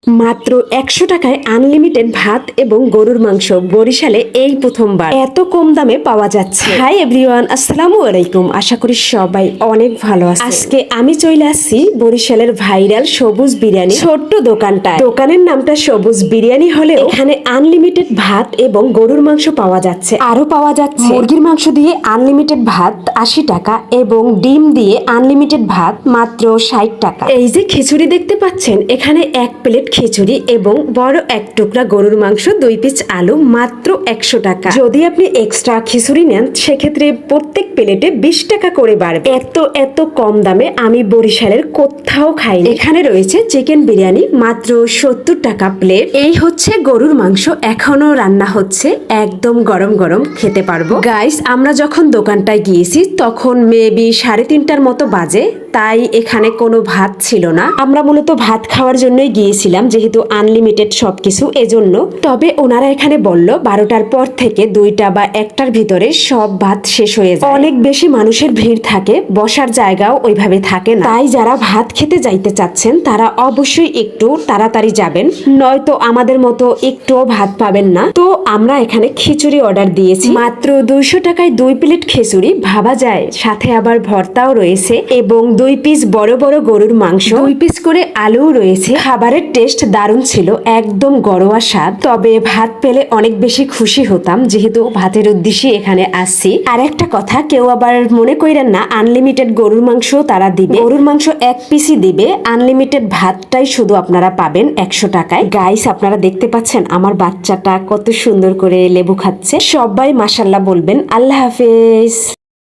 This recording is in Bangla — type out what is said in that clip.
মাত্র ১০০ টাকায় আনলিমিটেড ভাত এবং গরুর মাংস বরিশালে এই প্রথমবার এত কম দামে পাওয়া যাচ্ছে। হাই এভরিওয়ান, আসসালামু আলাইকুম। আশা করি সবাই অনেক ভালো আছে। আজকে আমি চলে আসছি বরিশালের ভাইরাল সবুজ বিরিয়ানি ছোট্ট দোকানটায়। দোকানের নামটা সবুজ বিরিয়ানি হলেও এখানে আনলিমিটেড ভাত এবং গরুর মাংস পাওয়া যাচ্ছে। আরো পাওয়া যাচ্ছে মুরগির মাংস দিয়ে আনলিমিটেড ভাত ৮০ টাকা এবং ডিম দিয়ে আনলিমিটেড ভাত মাত্র ৬০ টাকা। এই যে খিচুড়ি দেখতে পাচ্ছেন, এখানে এক প্লেট খিচুড়ি এবং বড় এক টুকরা গরুর মাংস ২ পিস আলু মাত্র ১০০ টাকা। যদি আপনি এক্সট্রা খিচুড়ি নেন সেক্ষেত্রে প্রত্যেক প্লেটে ২০ টাকা করে বাড়বে। এত কম দামে আমি বরিশালের কোথাও খাইনি। এখানে রয়েছে চিকেন বিরিয়ানি মাত্র ৭০ টাকা প্লেট। এই হচ্ছে গরুর মাংস, এখনো রান্না হচ্ছে, একদম গরম গরম খেতে পারবো। গাইস, আমরা যখন দোকানটায় গিয়েছি তখন মেবি ৩:৩০টার মতো বাজে, তাই এখানে কোনো ভাত ছিল না। আমরা মূলত ভাত খাওয়ার জন্যই গিয়েছিলাম, যেহেতু আনলিমিটেড সবকিছু এজন্য। তবে ওনারা এখানে বলল ১২টার পর থেকে ২টা বা ১টার ভিতরে সব ভাত শেষ হয়ে যায়। অনেক বেশি মানুষের ভিড় থাকে, বসার জায়গাও ওইভাবে থাকে না। তাই যারা ভাত খেতে যাইতে চাচ্ছেন তারা অবশ্যই একটু তাড়াতাড়ি যাবেন, নয়তো আমাদের মতো একটুও ভাত পাবেন না। তো আমরা এখানে খিচুড়ি অর্ডার দিয়েছি মাত্র ২০০ টাকায় ২ প্লেট খিচুড়ি, ভাবা যায়। সাথে আবার ভর্তাও রয়েছে এবং ২ পিস বড় বড় গরুর মাংস, ২ পিস করে আলুও রয়েছে। খাবারের টেস্ট দারুণ ছিল, একদম ঘরোয়া স্বাদ। তবে ভাত পেলে অনেক বেশি খুশি হতাম, যেহেতু ভাতের উদ্দেশ্যে এখানে আসছি। আর একটা কথা, কেউ আবার মনে করেন না আনলিমিটেড গরুর মাংস তারা দিবে। গরুর মাংস ১ পিসই দিবে, আনলিমিটেড ভাতটাই শুধু আপনারা পাবেন ১০০ টাকায়। গাইস, আপনারা দেখতে পাচ্ছেন আমার বাচ্চাটা কত সুন্দর করে লেবু খাচ্ছে। সবাই মাশাআল্লাহ বলবেন। আল্লাহ হাফেজ।